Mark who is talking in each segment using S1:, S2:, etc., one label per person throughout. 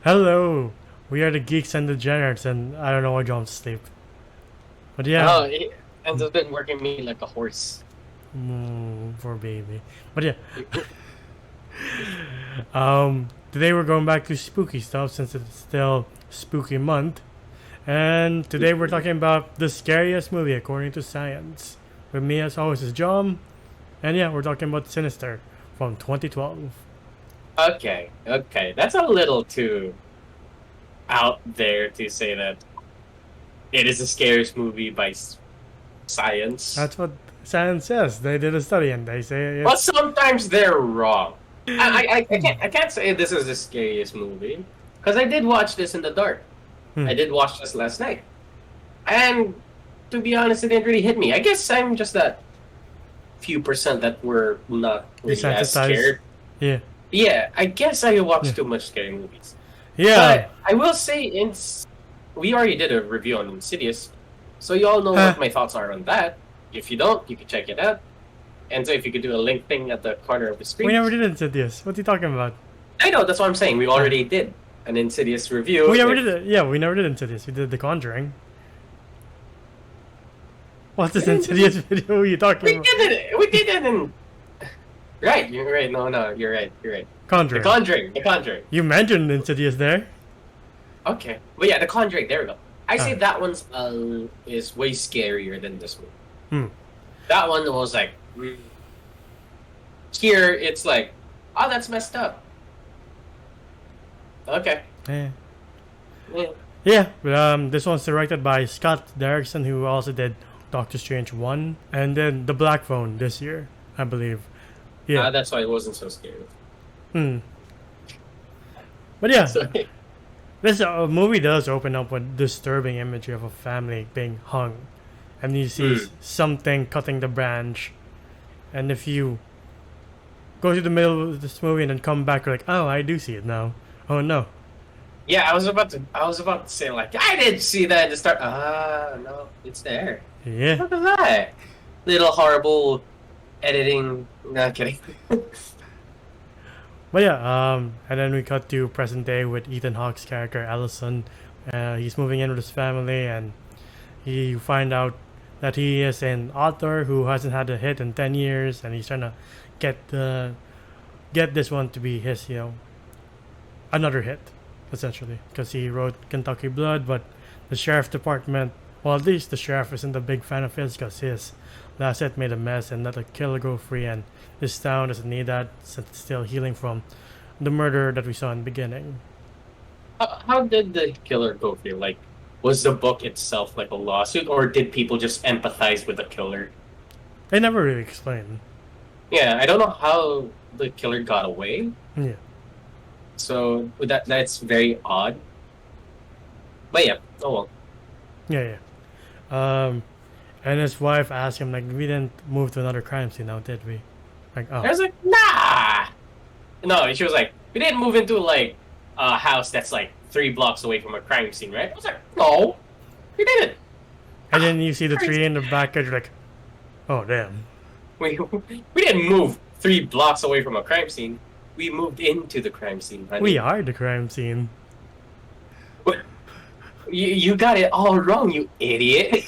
S1: Hello, we are the geeks and degenerates, and I don't know why John's asleep. But yeah,
S2: Oh, it ends up been working me like a horse.
S1: poor baby. But yeah, today we're going back to spooky stuff since it's still spooky month, and today we're talking about the scariest movie according to science. With me as always is John, and yeah, we're talking about Sinister from 2012.
S2: Okay. That's a little too out there to say that it is the scariest movie by science.
S1: That's what science says. They did a study and they say
S2: But
S1: it's.
S2: sometimes they're wrong. I can't say this is the scariest movie because I did watch this in the dark.
S1: Hmm,
S2: I did watch this last night, and to be honest, it didn't really hit me. I guess I'm just that few percent that were not really as
S1: desensitized.
S2: scared.
S1: Yeah.
S2: Yeah, I guess I
S1: Yeah.
S2: watch too much scary movies.
S1: Yeah.
S2: But I will say, we already did a review on Insidious, so you all know
S1: Huh.
S2: what my thoughts are on that. If you don't, you can check it out. And so if you could do a link thing at the corner of the
S1: We
S2: screen.
S1: never did Insidious. What are you talking about?
S2: I know, that's what I'm saying. We already did an Insidious review.
S1: We never did it. Yeah, we never did Insidious. We did The Conjuring. What's this Insidious video are you talking
S2: We
S1: about?
S2: did it! We did it in... Right, you're right. No, you're right. The
S1: Conjuring.
S2: Conjuring. The Conjuring.
S1: You mentioned Insidious there.
S2: Okay. But yeah, The Conjuring. There we go. I say
S1: Ah.
S2: that one's is way scarier than this one.
S1: Hmm.
S2: That one was like... Here, it's like, oh, that's messed up. Okay.
S1: Yeah.
S2: Yeah.
S1: Yeah, but this one's directed by Scott Derrickson, who also did Doctor Strange 1, and then The Black Phone this year, I believe. Yeah.
S2: That's why it wasn't so scary.
S1: Hmm. But yeah,
S2: So,
S1: this movie does open up with disturbing imagery of a family being hung, and you see something cutting the branch, and if you go to the middle of this movie and then come back, you're like, oh, I do see it now. Oh no.
S2: yeah, I was about to say like, I didn't see that at the start. No, it's there.
S1: Yeah.
S2: Look at that. Little horrible editing. Not kidding.
S1: But yeah, and then we cut to present day with Ethan Hawke's character Ellison. He's moving in with his family, and you find out that he is an author who hasn't had a hit in 10 years, and he's trying to get this one to be his, another hit, essentially, because he wrote Kentucky Blood, but the sheriff department, well, at least the sheriff isn't a big fan of his because his last hit made a mess and let the killer go free, and this town doesn't need that since it's still healing from the murder that we saw in the beginning.
S2: How did the killer go through? Like, was the book itself like a lawsuit, or did people just empathize with the killer?
S1: They never really explain.
S2: Yeah, I don't know how the killer got away.
S1: Yeah.
S2: So that's very odd. But yeah, oh well.
S1: Yeah. And his wife asked him, like, we didn't move to another crime scene now, did we? Like,
S2: I
S1: oh.
S2: was like, nah. No, she was like, we didn't move into like a house that's like 3 blocks away from a crime scene, right? I was like, no, we didn't.
S1: And then you see the tree in the backyard, you're like, oh, damn.
S2: We didn't move 3 blocks away from a crime scene. We moved into the crime scene, honey.
S1: We are the crime scene.
S2: You got it all wrong, you idiot.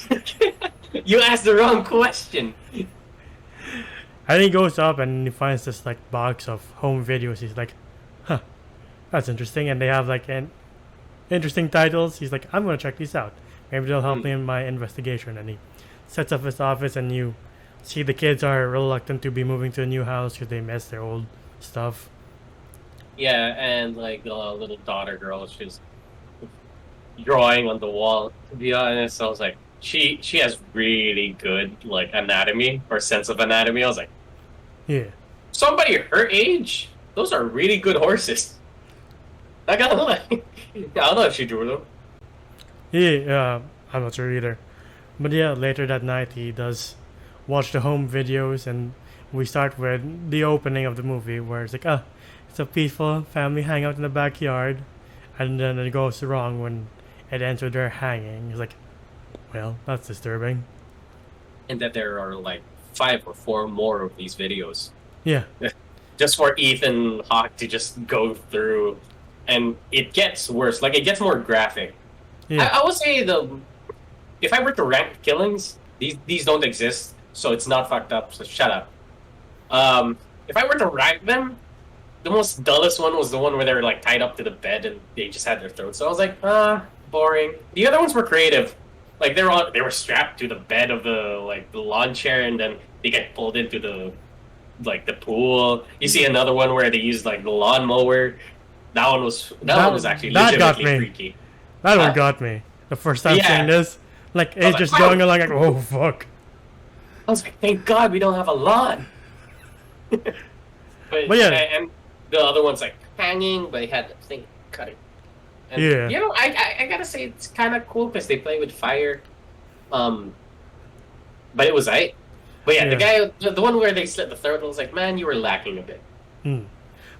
S2: You asked the wrong question.
S1: And he goes up and he finds this, like, box of home videos. He's like, huh, that's interesting. And they have, like, interesting titles. He's like, I'm going to check these out. Maybe they'll help me in my investigation. And he sets up his office, and you see the kids are reluctant to be moving to a new house because they miss their old stuff.
S2: Yeah, and like the little daughter girl, she's drawing on the wall. To be honest, I was like, she has really good like anatomy or sense of anatomy. I was like,
S1: Yeah.
S2: somebody her age, those are really good horses. I gotta lie. I don't know if she drew them.
S1: Yeah, I'm not sure either. But yeah, later that night he does watch the home videos, and we start with the opening of the movie where it's like, it's a peaceful family hangout in the backyard, and then it goes wrong when it ends with their hanging. It's like, well, that's disturbing.
S2: And that there are like 5 or 4 more of these videos.
S1: Yeah.
S2: just for Ethan Hawke to just go through, and it gets worse. Like, it gets more graphic.
S1: Yeah.
S2: I would say if I were to rank killings, these don't exist, so it's not fucked up. So shut up. If I were to rank them, the most dullest one was the one where they were like tied up to the bed and they just had their throats. So I was like, boring. The other ones were creative. Like, they were strapped to the bed of the lawn chair, and then they get pulled into the pool. You see another one where they used like the lawnmower. That one was actually
S1: that got
S2: legitimately
S1: me.
S2: freaky.
S1: That one got me. The first time seeing this, like, it's just going along like, oh fuck.
S2: I was like, thank God we don't have a lawn. but
S1: yeah,
S2: and the other one's like hanging, but he had the thing cutting. And,
S1: yeah.
S2: You know, I gotta say it's kind of cool because they play with fire. But it was But yeah, the guy, the one where they slit the throat, I was like, man, you were lacking a bit.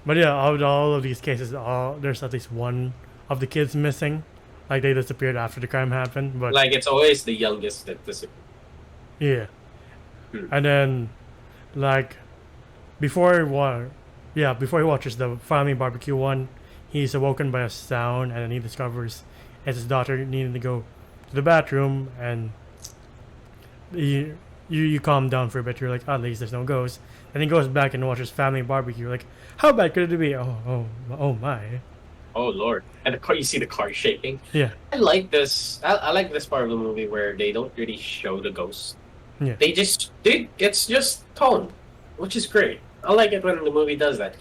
S1: But yeah, all of these cases, there's at least one of the kids missing. Like, they disappeared after the crime happened. But
S2: like, it's always the youngest that disappears.
S1: Yeah. And then, like, before he watches the family barbecue one, he's awoken by a sound, and then he discovers it's his daughter needing to go to the bathroom, and you calm down for a bit. You're like, at least there's no ghost. And he goes back and watches family barbecue. Like, how bad could it be? Oh my.
S2: Oh Lord! And the car, you see the car shaking.
S1: Yeah.
S2: I like this. I like this part of the movie where they don't really show the ghost.
S1: Yeah.
S2: It's just tone, which is great. I like it when the movie does that.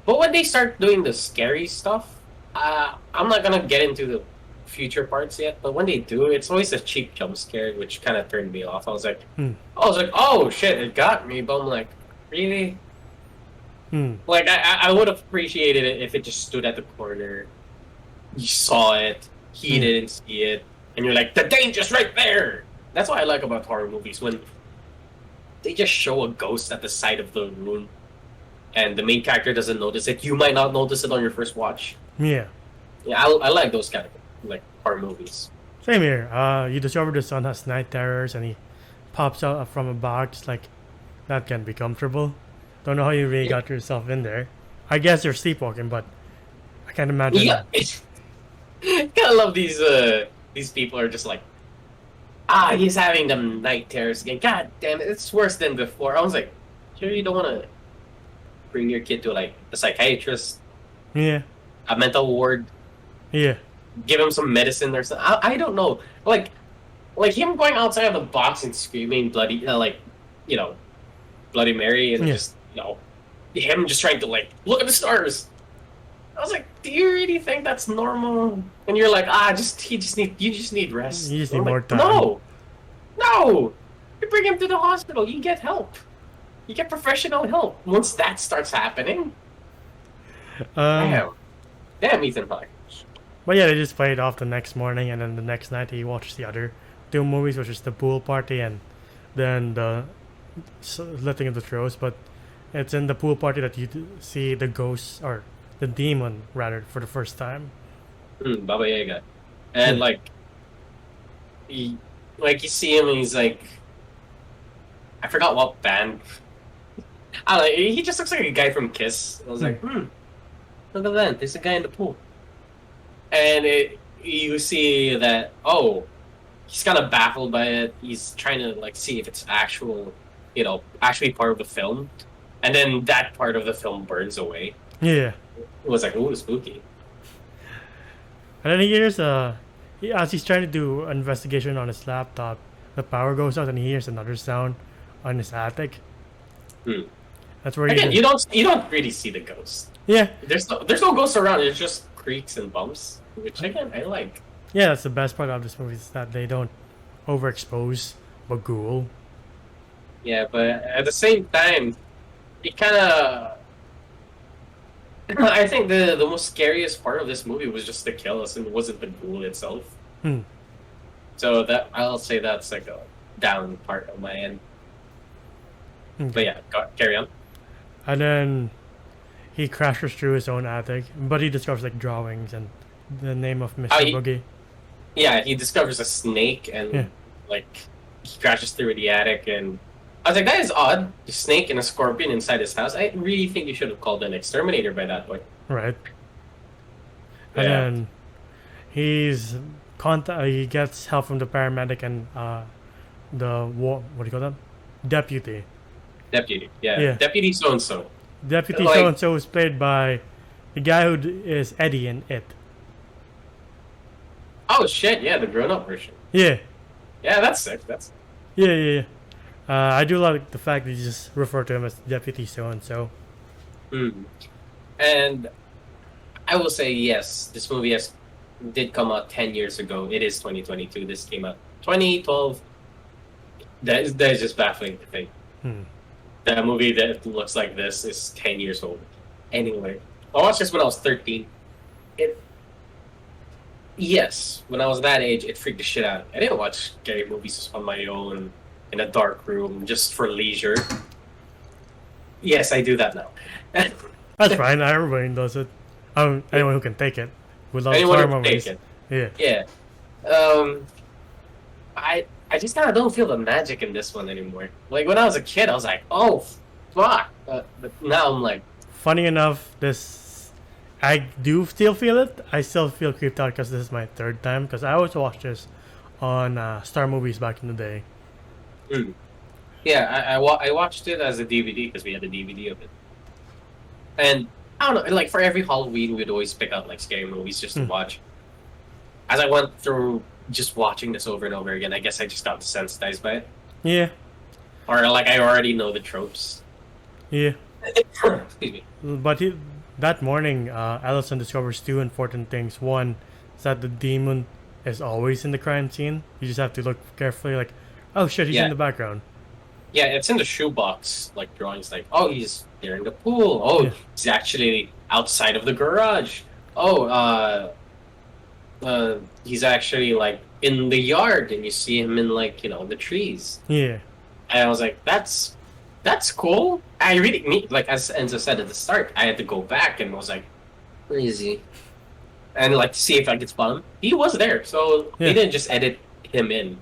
S2: But when they start doing the scary stuff, I'm not gonna get into the future parts yet. But when they do, it's always a cheap jump scare, which kind of turned me off. I was like, oh shit, it got me. But I'm like, really? Like, I would have appreciated it if it just stood at the corner. You saw it, he didn't see it, and you're like, the danger's right there! That's what I like about horror movies, when they just show a ghost at the side of the room, and the main character doesn't notice it. You might not notice it on your first watch.
S1: Yeah.
S2: Yeah, I like those kind of, like, horror movies.
S1: Same here. You discover the son has night terrors, and he pops out from a box. Like, that can be comfortable. Don't know how you really got yourself in there. I guess you're sleepwalking, but I can't imagine.
S2: Yeah, I love these people are just like, he's having them night terrors again. God damn it, it's worse than before. I was like, sure you don't want to bring your kid to like a psychiatrist,
S1: a
S2: mental ward,
S1: give
S2: him some medicine or something. I don't know, like him going outside of the box and screaming bloody, Bloody Mary, and just him just trying to like look at the stars. I was like, do you really think that's normal? And you're like, you just need rest.
S1: You just need more
S2: like,
S1: time.
S2: No, you bring him to the hospital. You get help. You get professional help. Once that starts happening, damn, Ethan Hawke.
S1: But yeah, they just play it off the next morning, and then the next night he watches the other two movies, which is the pool party and then the slitting of the throats. But it's in the pool party that you see the ghost, or the demon rather, for the first time.
S2: Baba Yaga. And you see him and he's like, I forgot what band. I don't know, he just looks like a guy from Kiss. I was like, look at that, there's a guy in the pool. And you see that, he's kind of baffled by it. He's trying to like see if it's actually part of the film. And then that part of the film burns away.
S1: Yeah.
S2: It was like, ooh, spooky.
S1: And then he hears, as he's trying to do an investigation on his laptop, the power goes out and he hears another sound on his attic. That's where
S2: you don't really see the ghost.
S1: Yeah.
S2: There's no ghosts around. It's just creaks and bumps, which again I like.
S1: Yeah, that's the best part of this movie, is that they don't overexpose Bagul.
S2: Yeah, but at the same time, it kind of. I think the most scariest part of this movie was just the kills, and it wasn't the ghoul itself. So that I'll say that's like a down part of my end. But yeah, carry on.
S1: And then he crashes through his own attic, but he discovers like drawings and the name of Mr. Boogie.
S2: Yeah, he discovers a snake and like he crashes through the attic, and I was like, that is odd. A snake and a scorpion inside his house. I really think you should have called an exterminator by that point.
S1: Right.
S2: Yeah.
S1: And then he gets help from the paramedic and what do you call them? Deputy.
S2: Deputy. Yeah.
S1: Yeah.
S2: Deputy so and so.
S1: Deputy
S2: Like-
S1: so and so is played by the guy who is Eddie in It.
S2: Oh shit! Yeah, the grown-up version.
S1: Yeah.
S2: Yeah, that's sick. That's
S1: Yeah. I do like the fact that you just refer to him as Deputy so and so.
S2: And I will say yes. This movie did come out 10 years ago. It is 2022. This came out 2012. That is just baffling to think. That movie that looks like this is 10 years old. Anyway, I watched this when I was 13. Yes, when I was that age, it freaked the shit out of me. I didn't watch scary movies on my own in a dark room just for leisure. Yes, I do that now.
S1: That's fine. Everybody does it. Anyone who can take it. Without
S2: Anyone
S1: horror
S2: who can
S1: movies.
S2: take
S1: Yeah.
S2: Yeah. I just kind of don't feel the magic in this one anymore. Like when I was a kid, I was like, oh, fuck. But now I'm like,
S1: Funny enough, I do still feel it. I still feel creeped out because this is my third time. Because I always watched this on Star Movies back in the day.
S2: yeah, I watched it as a DVD because we had a DVD of it. And I don't know, like for every Halloween, we'd always pick out like scary movies just to watch. As I went through just watching this over and over again, I guess I just got desensitized by it.
S1: Yeah.
S2: Or like I already know the tropes.
S1: Yeah.
S2: Excuse me.
S1: But that morning, Allison discovers two important things. One is that the demon is always in the crime scene. You just have to look carefully, like, oh shit, he's in the background.
S2: Yeah, it's in the shoebox, like drawings like, oh, he's near the pool. Oh, he's actually outside of the garage. Oh, he's actually like in the yard and you see him in like, the trees.
S1: Yeah.
S2: And I was like, that's cool. I really, like as Enzo said at the start, I had to go back and was like, where is he? And like to see if I could spot him. He was there, so they didn't just edit him in.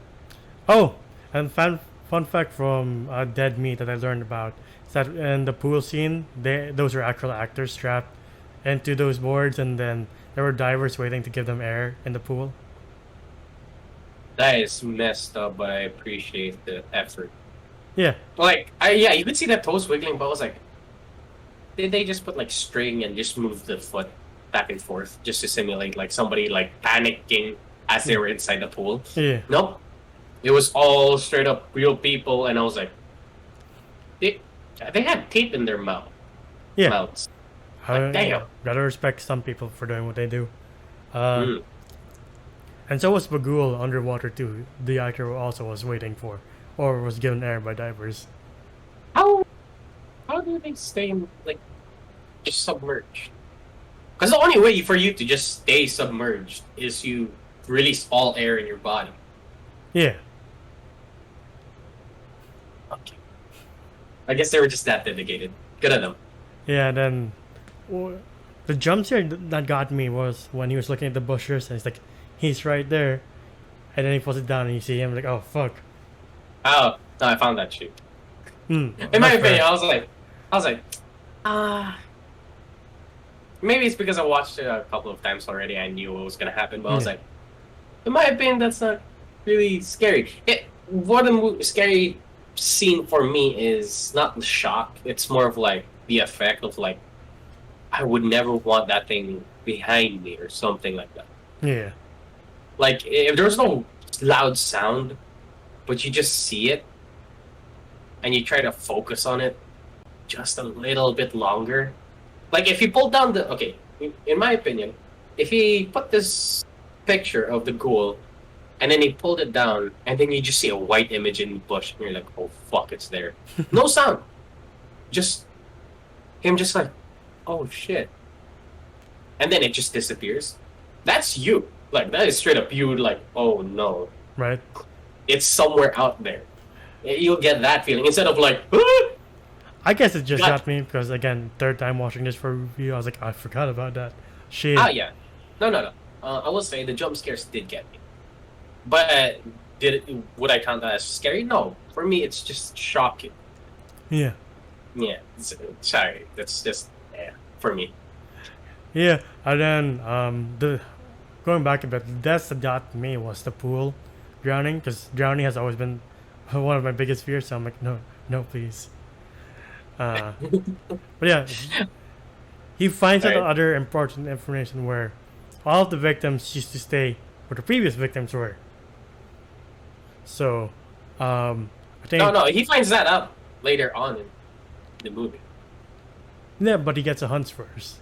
S1: Oh, and fun fact from Dead Meat that I learned about is that in the pool scene, those are actual actors strapped into those boards, and then there were divers waiting to give them air in the pool.
S2: That is messed up, but I appreciate the effort.
S1: Yeah.
S2: Like, you could see that toes wiggling, but I was like, did they just put like string and just move the foot back and forth just to simulate like somebody like panicking as they were inside the pool?
S1: Yeah.
S2: Nope. It was all straight up real people, and I was like, they had tape in their mouths. Like, damn.
S1: Gotta respect some people for doing what they do. And so was Bagul underwater too. The actor also was waiting for, or was given air by divers.
S2: How do they stay like just submerged? Because the only way for you to just stay submerged is you release all air in your body.
S1: Yeah.
S2: Okay. I guess they were just that dedicated. Good at them.
S1: Yeah. Then the jump scare that got me was when he was looking at the bushes and it's like he's right there, and then he puts it down and you see him like, oh fuck.
S2: Oh no, I found that shit. In my opinion, I was like, maybe it's because I watched it a couple of times already. I knew what was gonna happen, but I was like, in my opinion, that's not really scary. What a scary scene for me is not the shock. It's more of like the effect of like, I would never want that thing behind me or something like that.
S1: Yeah.
S2: Like if there was no loud sound, but you just see it, and you try to focus on it just a little bit longer. Like if you pull down in my opinion, if he put this picture of the ghoul and then he pulled it down and then you just see a white image in the bush and you're like, oh fuck, it's there. No sound. Just him just like, oh shit. And then it just disappears. That's you. Like that is straight up you like, oh no.
S1: Right.
S2: It's somewhere out there. You'll get that feeling instead of like, ah!
S1: I guess it just got me because again, third time watching this for review, I was like, I forgot about that. Shit.
S2: Yeah. No. I will say the jump scares did get me, but would I count that as scary? No. For me, it's just shocking.
S1: Yeah.
S2: Yeah. Sorry. That's just for me.
S1: Yeah. And then the going back a bit, the death that got me was the pool drowning, because drowning has always been one of my biggest fears. So I'm like, no, no, please. But yeah, he finds out
S2: Right.
S1: other important information where all of the victims used to stay where the previous victims were. So, I think
S2: No. He finds that out later on in the movie.
S1: yeah, but he gets a hunch first.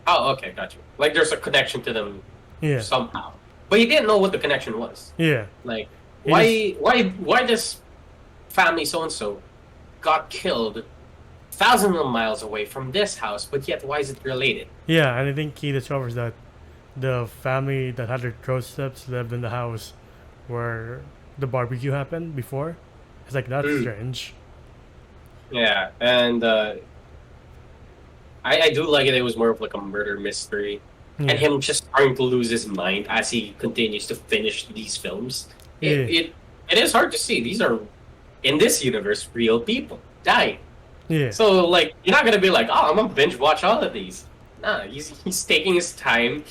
S2: Oh, okay, got you. Like there's a connection to them
S1: Yeah,
S2: somehow, but he didn't know what the connection was.
S1: yeah,
S2: Like,
S1: He
S2: why this family so and so got killed thousands of miles away from this house, but yet why is it related?
S1: yeah, and I think he discovers that the family that had their throat slips lived in the house where the barbecue happened before. It's like that's
S2: Mm.
S1: strange.
S2: Yeah, and I do like it. It was more of like a murder mystery,
S1: Yeah,
S2: and him just starting to lose his mind as he continues to finish these films. It
S1: Yeah.
S2: it, it is hard to see. These are in this universe real people dying.
S1: yeah,
S2: So like you're not gonna be like, oh, I'm gonna binge watch all of these. Nah, he's taking his time,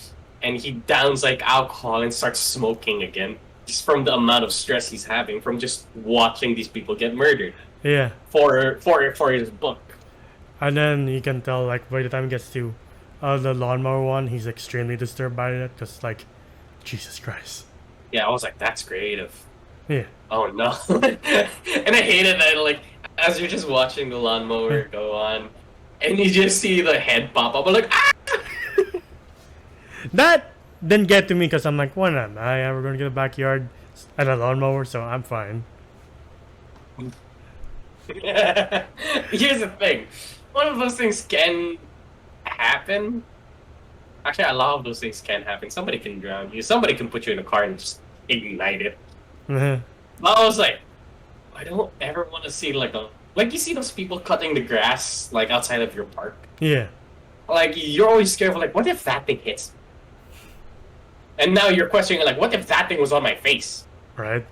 S2: and he downs like alcohol and starts smoking again, just from the amount of stress he's having from just watching these people get murdered
S1: yeah.
S2: for his book.
S1: And then you can tell, like, by the time he gets to the lawnmower one, he's extremely disturbed by it. Just like, Jesus Christ.
S2: Yeah, I was like, that's creative.
S1: Yeah,
S2: Oh no, and I hated that. Like as you're just watching the lawnmower go on, and you just see the head pop up, I'm like, ah!
S1: that didn't get to me because I'm like, why not? I ever gonna get a backyard and a lawnmower, so I'm fine.
S2: Here's the thing. One of those things can happen. Actually, a lot of those things can happen. Somebody can drown you. Somebody can put you in a car and just ignite it.
S1: Yeah,
S2: But I was like, I don't ever want to see like you see those people cutting the grass like outside of your park.
S1: yeah,
S2: Like you're always scared of like, what if that thing hits me? And now you're questioning like, what if that thing was on my face?
S1: right.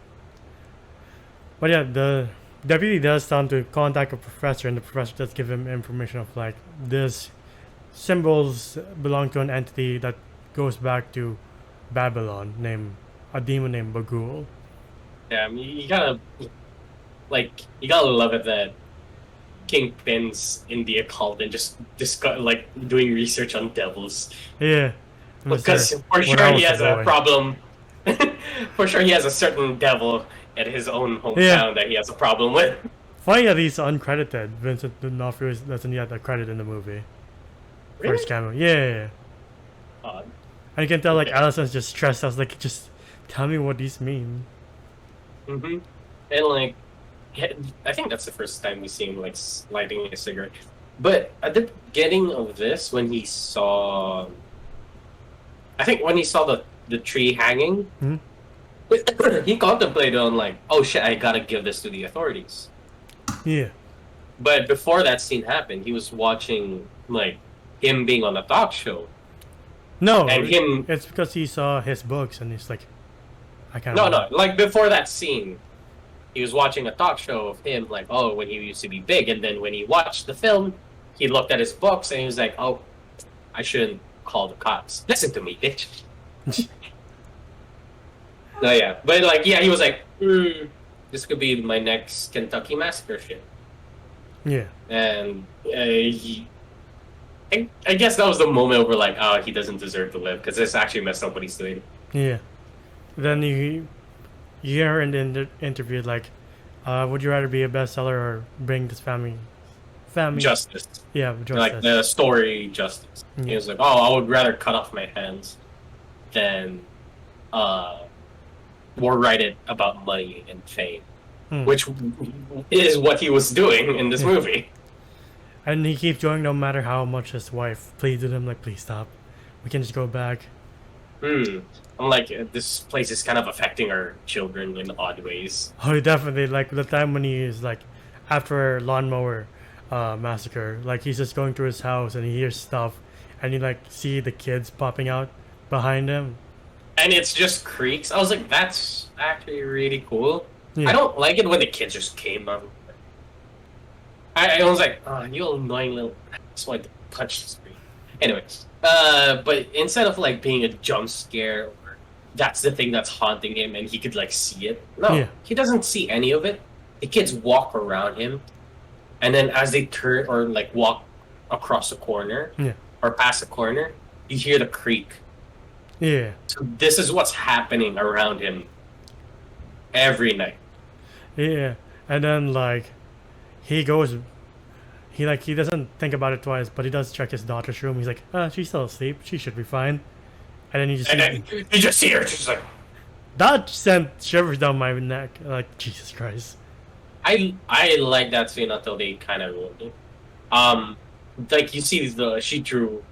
S1: But yeah, the deputy does tell him to contact a professor, and the professor does give him information of like this symbols belong to an entity that goes back to Babylon, named a demon named Bagul.
S2: Yeah, I mean, you gotta love it that Kingpin's in the occult and just discuss like doing research on devils
S1: Yeah,
S2: because
S1: Mr.
S2: for
S1: What
S2: sure
S1: else
S2: he has
S1: the
S2: a
S1: boy?
S2: problem. For sure he has a certain devil at his own hometown that he has a problem with.
S1: Funny that he's uncredited. Vincent D'Onofrio doesn't get a credit in the movie for his
S2: Really?
S1: cameo. Yeah.
S2: Odd.
S1: And you can tell like
S2: Okay.
S1: Allison's just stressed. I was like, just tell me what these mean.
S2: Mm-hmm. And like, I think that's the first time we see him like lighting a cigarette. But at the beginning of this, when he saw, I think when he saw the tree hanging,
S1: Mhm.
S2: he contemplated on like, oh shit, I gotta give this to the authorities.
S1: Yeah.
S2: But before that scene happened, he was watching like him being on a talk show,
S1: No,
S2: and him.
S1: it's because he saw his books and he's like, I can't.
S2: No, like before that scene, he was watching a talk show of him, like, oh, when he used to be big, and then when he watched the film, he looked at his books and he was like, oh, I shouldn't call the cops. Listen to me, bitch. No, yeah, but like, yeah, he was like, this could be my next Kentucky Massacre shit,
S1: Yeah.
S2: and I guess that was the moment where like, oh, he doesn't deserve to live because it's actually messed up what he's doing.
S1: Yeah. Then you hear in the interview like, would you rather be a bestseller or bring this family?
S2: Justice.
S1: Yeah, justice.
S2: Like the story justice. He was like, oh, I would rather cut off my hands than more write it about money and fame, which is what he was doing in this movie.
S1: And he keeps going no matter how much his wife pleaded him, like, please stop. We can just go back.
S2: I'm like, this place is kind of affecting our children in odd ways.
S1: Oh, definitely. Like, the time when he is, like, after Lawnmower Massacre, like, he's just going through his house and he hears stuff and you, like, see the kids popping out behind him.
S2: and it's just creaks. I was like, that's actually really cool.
S1: Yeah.
S2: I don't like it when the kids just came on. I was like, oh, you annoying little. That's why I punch the screen. Anyways, but instead of like being a jump scare, or that's the thing that's haunting him, and he could like see it. No,
S1: Yeah.
S2: he doesn't see any of it. The kids walk around him, and then as they turn or like walk across the corner,
S1: Yeah.
S2: or past the corner, you hear the creak.
S1: Yeah.
S2: So this is what's happening around him every night.
S1: Yeah. And then like he goes he doesn't think about it twice, but he does check his daughter's room. He's like, she's still asleep. She should be fine. And then you just
S2: And
S1: see
S2: then you just see her just like.
S1: that sent shivers down my neck. Like, Jesus Christ.
S2: I like that scene until they kind of ruined it. Like you see she drew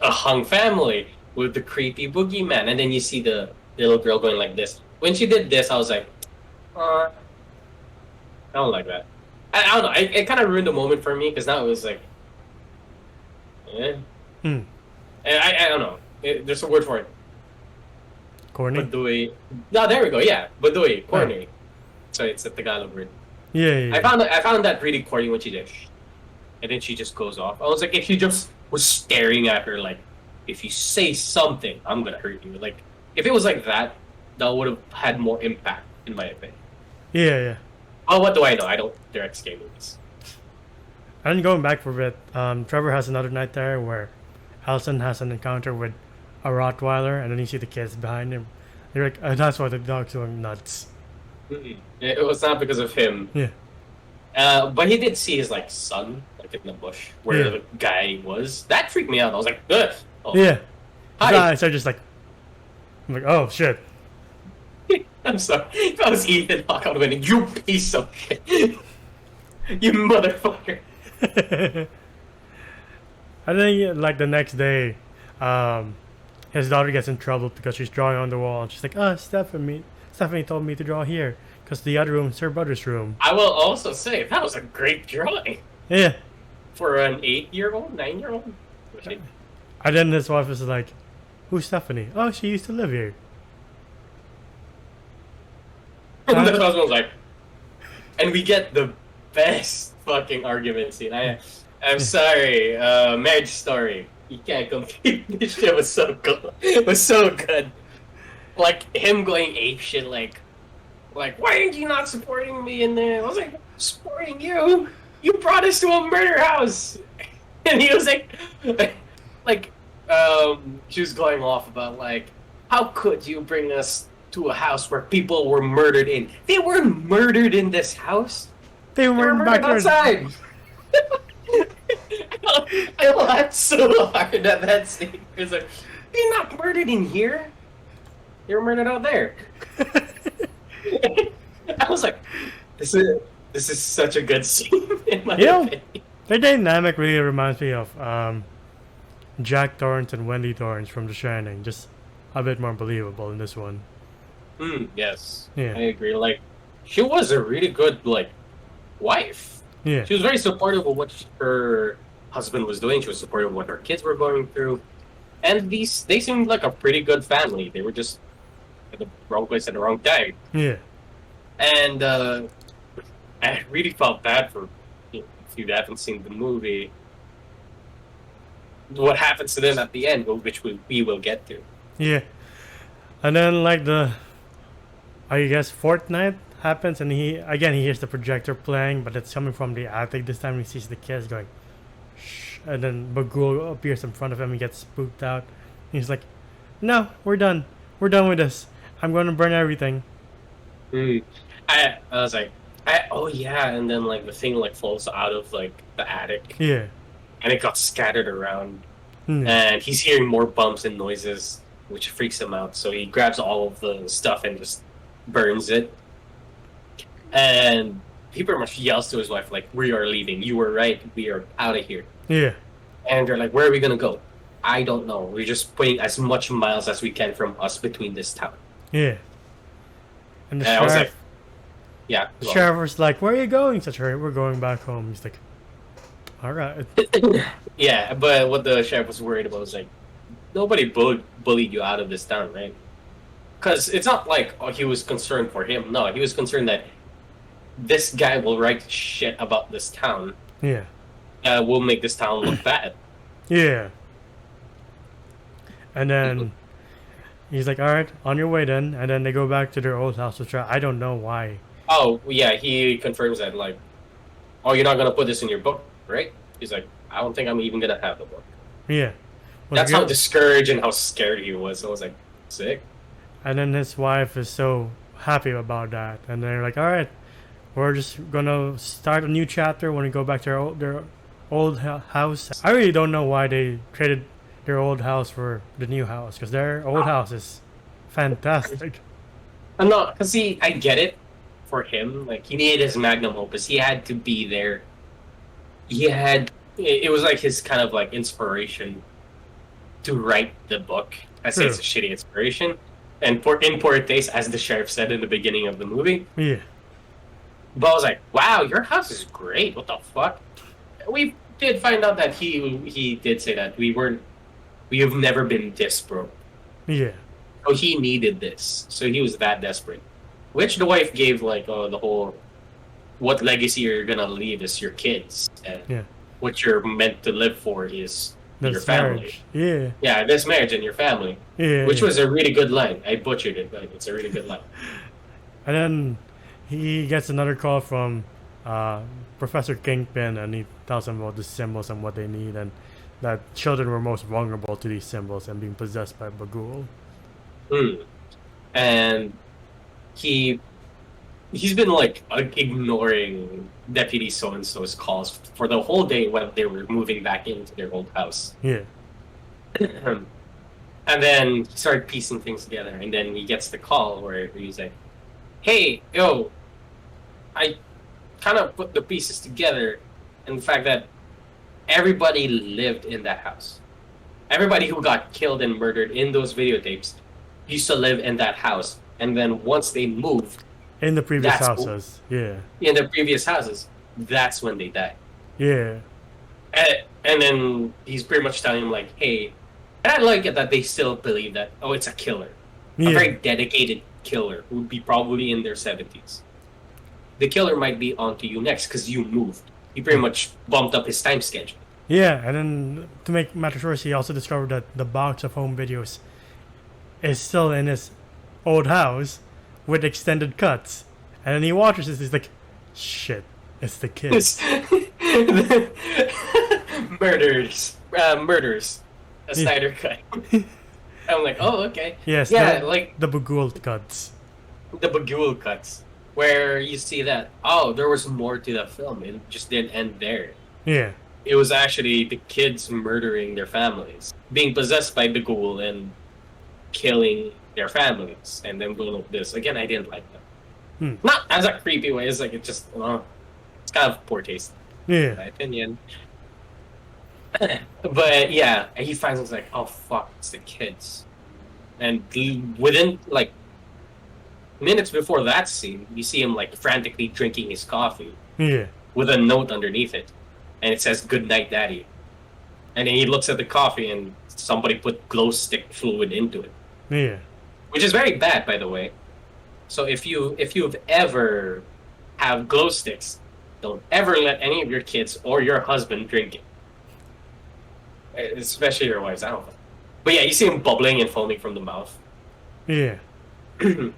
S2: a hung family with the creepy boogeyman, and then you see the little girl going like this. When she did this, I was like, I don't like that. I don't know. It kind of ruined the moment for me because now it was like, yeah. And I don't know. There's a word for it.
S1: Corny?
S2: Baduy. No, there we go. Yeah, baduy, corny. So it's a Tagalog word.
S1: Yeah.
S2: I found that really corny when she did, and then she just goes off. I was like, if you just was staring at her, like, if you say something, I'm gonna hurt you. Like, if it was like that, that would have had more impact, in my opinion.
S1: Yeah.
S2: Oh, what do I know? I don't direct scary movies.
S1: And then going back for a bit, Trevor has another night there where Alison has an encounter with a Rottweiler, and then you see the kids behind him. You're like, that's why the dog's going nuts.
S2: It was not because of him.
S1: Yeah.
S2: But he did see his like son, like in the bush where the guy was. That freaked me out. I was like, ugh. Oh.
S1: Yeah.
S2: Hi.
S1: So just like, I'm like, oh shit.
S2: I'm sorry. If I was Ethan Hawke, I would have been, you piece of shit. You motherfucker.
S1: I think like the next day, his daughter gets in trouble because she's drawing on the wall, and she's like, Stephanie told me to draw here because the other room is her brother's room.
S2: I will also say that was a great drawing.
S1: Yeah.
S2: For an 8-year-old, 9-year-old.
S1: And then his wife is like, who's Stephanie? Oh, she used to live here.
S2: And the husband was like, and we get the best fucking argument scene. I'm sorry, Marriage Story. You can't compete. This shit was so good. It was so good. Like him going ape shit. Like, why are you not supporting me in there? I was like, supporting you. You brought us to a murder house, and he was like, she was going off about like, how could you bring us to a house where people were murdered in? They weren't murdered in this house.
S1: They were
S2: murdered outside. I laughed so hard at that scene. It was like, you're not murdered in here. They were murdered out there. I was like, this is such a good scene in my opinion.
S1: Their dynamic really reminds me of Jack Torrance and Wendy Torrance from The Shining. Just a bit more believable in this one.
S2: Yes.
S1: Yeah.
S2: I agree. Like, she was a really good like wife.
S1: Yeah.
S2: She was very supportive of what her husband was doing. She was supportive of what her kids were going through. And they seemed like a pretty good family. They were just at the wrong place at the wrong time.
S1: Yeah.
S2: And I really felt bad for, if you haven't seen the movie, what happens to them at the end, which we will get to.
S1: Yeah. And then like I guess fourth night happens, and he hears the projector playing, but it's coming from the attic. This time he sees the kids going, shh, and then Bagul appears in front of him and gets spooked out. He's like, no, we're done with this. I'm going to burn everything.
S2: I was like, oh yeah, and then like the thing like falls out of like the attic.
S1: Yeah.
S2: And it got scattered around. And he's hearing more bumps and noises, which freaks him out. So he grabs all of the stuff and just burns it. And he pretty much yells to his wife, like, we are leaving. You were right. We are out of here.
S1: Yeah.
S2: And they're like, where are we going to go? I don't know. We're just putting as much miles as we can from us between this town.
S1: Yeah. And the
S2: I was
S1: sheriff...
S2: like, yeah.
S1: The sheriff was like, where are you going? Such a hurry. We're going back home. He's like, all right.
S2: Yeah, but what the sheriff was worried about was like, nobody bullied you out of this town, right? because it's not like he was concerned for him. No, he was concerned that this guy will write shit about this town.
S1: Yeah.
S2: Will make this town look bad.
S1: Yeah. And then he's like, all right, on your way then. And then they go back to their old house, which I don't know why.
S2: Oh, yeah, he confirms that, like, oh, you're not going to put this in your book, right? He's like, I don't think I'm even going to have the book.
S1: Yeah. Well,
S2: that's how discouraged and how scared he was. I was like, sick.
S1: And then his wife is so happy about that. And they're like, all right, we're just going to start a new chapter when we go back to their old house. I really don't know why they traded their old house for the new house, because their old house is fantastic.
S2: I'm not, because I get it for him. Like, he needed his magnum opus. He had to be there. It was like his kind of like inspiration to write the book. I say it's a shitty inspiration. And in poor taste, as the sheriff said in the beginning of the movie.
S1: Yeah.
S2: But I was like, wow, your house is great. What the fuck? We did find out that he did say that we have never been this broke.
S1: Yeah.
S2: So he needed this. So he was that desperate. Which the wife gave, like, the whole, what legacy you're gonna leave is your kids. And what you're meant to live for is your family.
S1: Marriage. Yeah.
S2: Yeah, this marriage and your family.
S1: Yeah.
S2: Which was a really good line. I butchered it, but it's a really good line.
S1: And then he gets another call from Professor Kingpin, and he tells him about the symbols and what they need, and that children were most vulnerable to these symbols and being possessed by Bagul.
S2: And he's been like ignoring Deputy So-and-so's calls for the whole day while they were moving back into their old house.
S1: Yeah.
S2: And then he started piecing things together, and then he gets the call where he's like, hey, yo, I kind of put the pieces together, and the fact that everybody lived in that house. Everybody who got killed and murdered in those videotapes used to live in that house. And then once they moved...
S1: In the previous houses, yeah.
S2: In the previous houses, that's when they died.
S1: Yeah.
S2: And then he's pretty much telling him, like, hey... And I like it that they still believe that, oh, it's a killer. A very dedicated killer who would be probably in their 70s. The killer might be onto you next because you moved. He pretty much bumped up his time schedule.
S1: Yeah, and then to make matters worse, he also discovered that the box of home videos is still in his old house with extended cuts. And then he watches this, he's like, shit, it's the kids.
S2: Murders. A Snyder cut. I'm like, oh, okay.
S1: Yes,
S2: like
S1: the Bagul cuts.
S2: The Bagul cuts. Where you see that, oh, there was more to the film. It just didn't end there.
S1: Yeah.
S2: It was actually the kids murdering their families, being possessed by the ghoul and killing their families, and then doing this. Again, I didn't like that. Not as a creepy way. It's like it's just, it's kind of poor taste.
S1: Yeah.
S2: In my opinion. But yeah, and he finds it's like, oh fuck, it's the kids, and within like minutes before that scene, you see him like frantically drinking his coffee.
S1: Yeah.
S2: With a note underneath it. And it says, "Good night, Daddy." And then he looks at the coffee and somebody put glow stick fluid into it.
S1: Yeah.
S2: Which is very bad, by the way. So if you've ever have glow sticks, don't ever let any of your kids or your husband drink it. Especially your wives, I don't know. But yeah, you see him bubbling and foaming from the mouth.
S1: Yeah.
S2: And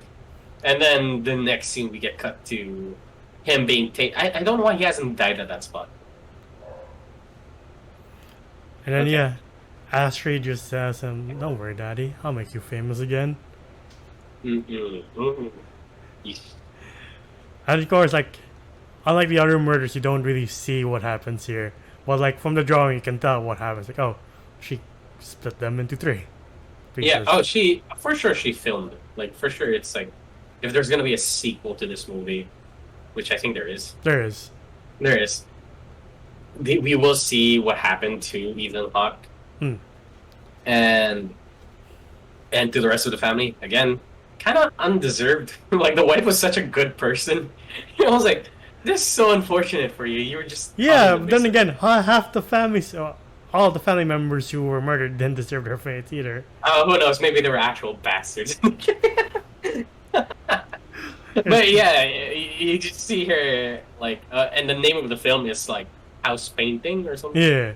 S2: then the next scene we get cut to him being taken. I don't know why he hasn't died at that spot.
S1: And then Astrid just says him, "Don't worry, Daddy, I'll make you famous again." And of course, like, unlike the other murders, you don't really see what happens here. But like from the drawing, you can tell what happens. Like, oh, she split them into three pieces.
S2: Yeah. Oh, she for sure she filmed it. Like for sure, it's like if there's gonna be a sequel to this movie, which I think there is.
S1: There is.
S2: We will see what happened to Ethan Hawke and to the rest of the family. Again, kind of undeserved. Like the wife was such a good person. I was like, this is so unfortunate for you. You were just
S1: but then again, half the family, all the family members who were murdered didn't deserve their fate either.
S2: Who knows? Maybe they were actual bastards. But yeah, you just see her like, and the name of the film is like House Painting or something.
S1: Yeah.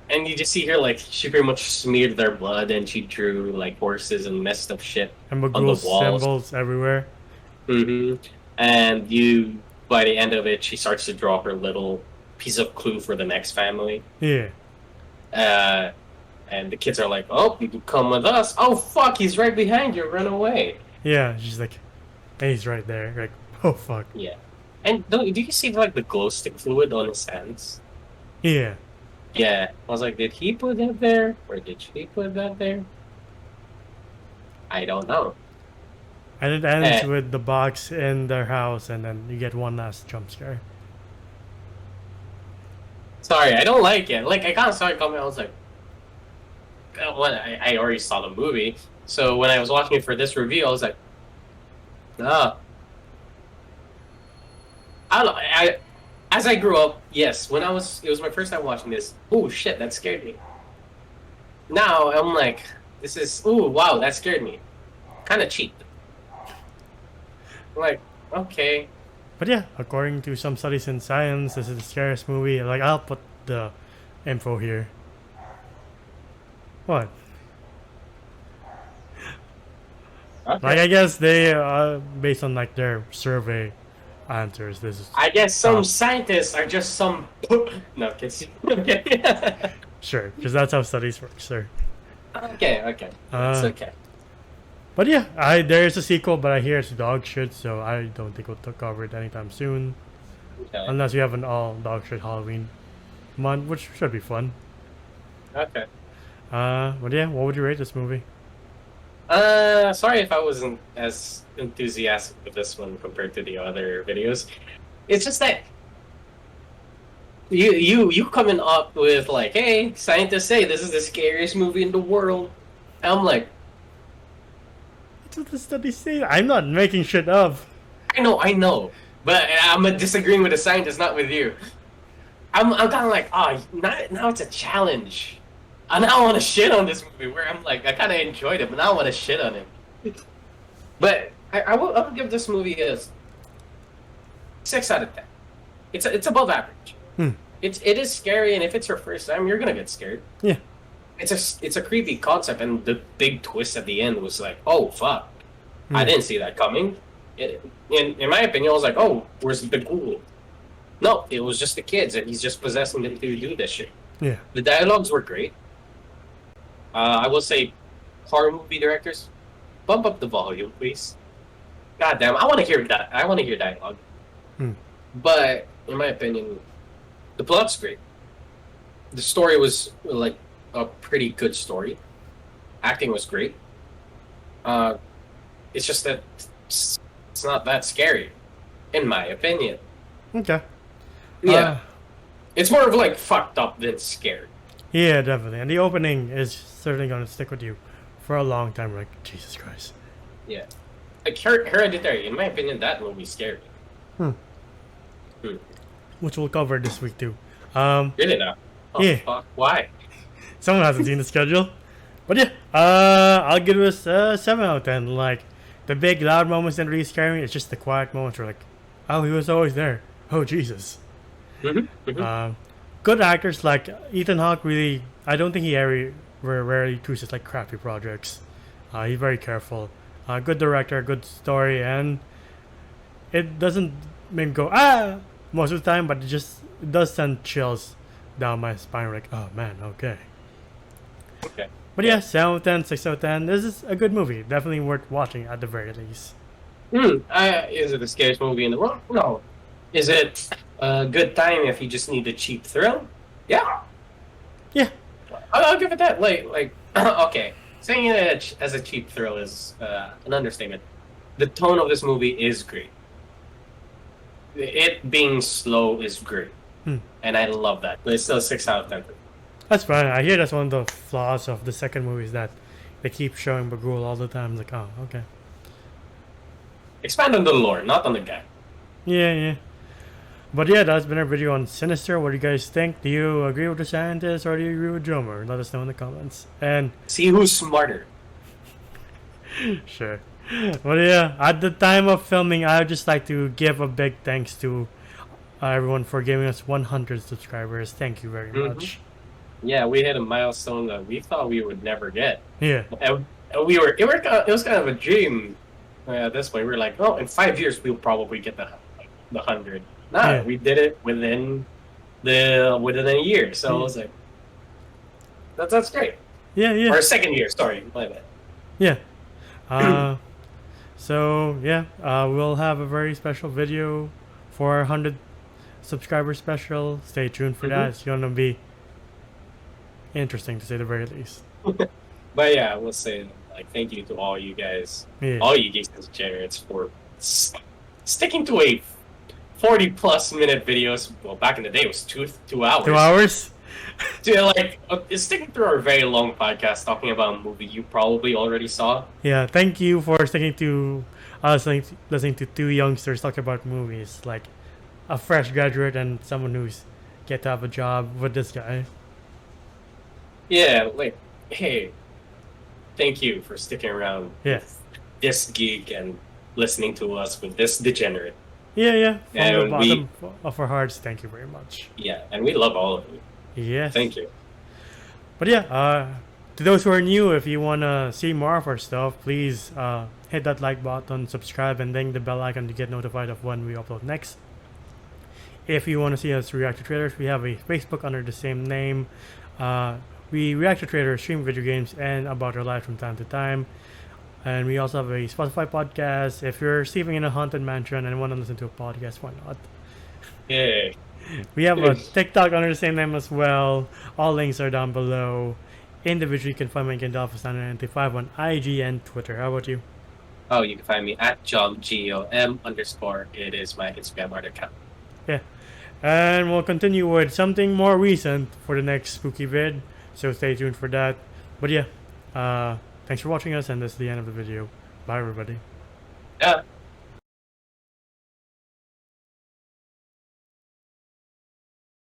S2: And you just see her like she pretty much smeared their blood and she drew like horses and messed up shit
S1: And
S2: on the
S1: Magul's
S2: walls.
S1: symbols everywhere.
S2: And by the end of it, she starts to draw her little piece of clue for the next family.
S1: Yeah.
S2: And the kids are like, "Oh, you can come with us." Oh fuck, he's right behind you. Run away.
S1: Yeah, she's like, and he's right there. Like, oh fuck.
S2: Yeah. And do you see like the glow stick fluid on his hands?
S1: Yeah.
S2: Yeah, I was like, did he put that there, or did she put that there? I don't know.
S1: And it ends with the box in their house, and then you get one last jump scare.
S2: Sorry, I don't like it. Like, I kind of saw it coming. I was like, when I already saw the movie, so when I was watching it for this review, I was like, ah. I don't know. As I grew up, yes, it was my first time watching this. Oh shit, that scared me. Now I'm like, wow, that scared me. Kind of cheap. I'm like, okay.
S1: But yeah, according to some studies in science, this is the scariest movie. Like, I'll put the info here. What?
S2: Okay.
S1: Like, I guess they, based on like their survey answers, this is.
S2: I guess some scientists are just some. No, kidding. Okay.
S1: Sure, because that's how studies work, sir.
S2: Okay. It's okay.
S1: But yeah, there is a sequel, but I hear it's dog shit, so I don't think we'll cover it anytime soon.
S2: Okay.
S1: Unless we have an all dog shit Halloween month, which should be fun.
S2: Okay.
S1: But yeah, what would you rate this movie?
S2: Sorry if I wasn't as enthusiastic with this one compared to the other videos. It's just that you coming up with like, hey, scientists say this is the scariest movie in the world. And I'm like,
S1: That's what the studies say. I'm not making shit up.
S2: I know, but I'm disagreeing with the scientists, not with you. I'm kind of like, now it's a challenge. And now I want to shit on this movie where I'm like, I kind of enjoyed it, but now I want to shit on it. But I will give this movie a 6 out of 10. It's above average. It is scary, and if it's your first time, you're gonna get scared.
S1: Yeah.
S2: It's a creepy concept, and the big twist at the end was like, oh fuck, I didn't see that coming. In my opinion, I was like, oh, where's the ghoul? No, it was just the kids, and he's just possessing them to do this shit.
S1: Yeah.
S2: The dialogues were great. I will say, horror movie directors, bump up the volume, please. God damn, I want to hear that. I want to hear dialogue. But in my opinion, the plot's great. The story was like a pretty good story. Acting was great. It's just that it's not that scary, in my opinion.
S1: Okay.
S2: Yeah. It's more of like fucked up than scared.
S1: Yeah, definitely. And the opening is certainly going to stick with you for a long time. Like, Jesus Christ.
S2: Yeah. Like Hereditary, in my opinion, that movie scared me.
S1: Which we'll cover this week too.
S2: Really now? Oh,
S1: yeah.
S2: Fuck. Why?
S1: Someone hasn't seen the schedule. But yeah, I'll give this a 7 out of 10. Like, the big loud moments didn't really scare me. It's just the quiet moments were like, oh, he was always there. Oh, Jesus. Good actors like Ethan Hawke. Really, I don't think he ever rarely chooses like crappy projects. He's very careful. Good director, good story, and it doesn't make me go most of the time, but it does send chills down my spine. Like, oh man, okay.
S2: Okay.
S1: But yeah, 7 out of 10, 6 out of 10. This is a good movie. Definitely worth watching at the very least.
S2: Is it the scariest movie in the world? No. Is it a good time if you just need a cheap thrill? Yeah.
S1: Yeah.
S2: I'll give it that. Like, okay. Saying it as a cheap thrill is an understatement. The tone of this movie is great. It being slow is great. And I love that. But it's still 6 out of 10.
S1: That's fine. I hear that's one of the flaws of the second movie is that they keep showing Bagul all the time. Like, oh, okay.
S2: Expand on the lore, not on the guy.
S1: Yeah. But yeah, that's been our video on Sinister. What do you guys think? Do you agree with the scientists or do you agree with Jomer? Let us know in the comments. And
S2: see who's smarter.
S1: Sure. But yeah, at the time of filming, I would just like to give a big thanks to everyone for giving us 100 subscribers. Thank you very much.
S2: Yeah, we hit a milestone that we thought we would never get.
S1: Yeah.
S2: And it was kind of a dream at this point. We were like, oh, in 5 years we'll probably get the 100. Nah,
S1: Yeah.
S2: we did it within a year. So I was like, that's great.
S1: Yeah, yeah.
S2: Or second year, sorry, my bad.
S1: Yeah. So yeah, we'll have a very special video for our 100 subscriber special. Stay tuned for that. It's gonna be interesting to say the very least.
S2: But yeah, I will say like thank you to all you guys,
S1: Yeah.
S2: all you geeks and degenerates for sticking to a 40+ minute videos. Well, back in the day it was 2 hours.
S1: 2 hours?
S2: Like sticking through our very long podcast talking about a movie you probably already saw.
S1: Yeah, thank you for sticking to listening to two youngsters talk about movies, like a fresh graduate and someone who's get to have a job with this guy.
S2: Yeah, like hey, thank you for sticking around.
S1: Yeah.
S2: With this geek and listening to us with this degenerate.
S1: Yeah, yeah. From the
S2: And
S1: bottom of our hearts, thank you very much.
S2: Yeah, and we love all of you.
S1: Yes.
S2: Thank you.
S1: But yeah, to those who are new, if you want to see more of our stuff, please hit that like button, subscribe, and ding the bell icon to get notified of when we upload next. If you want to see us react to trailers, we have a Facebook under the same name. We react to trailers, stream video games, and about our life from time to time. And we also have a Spotify podcast. If you're sleeping in a haunted mansion and want to listen to a podcast, why not?
S2: Yay.
S1: We have a TikTok under the same name as well. All links are down below. Individually, you can find me again, Dolphins995 on IG and Twitter. How about you?
S2: Oh, you can find me at JomGOM_. It is my Instagram art account.
S1: Yeah. And we'll continue with something more recent for the next spooky vid. So stay tuned for that. But yeah, thanks for watching us, and this is the end of the video. Bye, everybody.
S2: Yeah.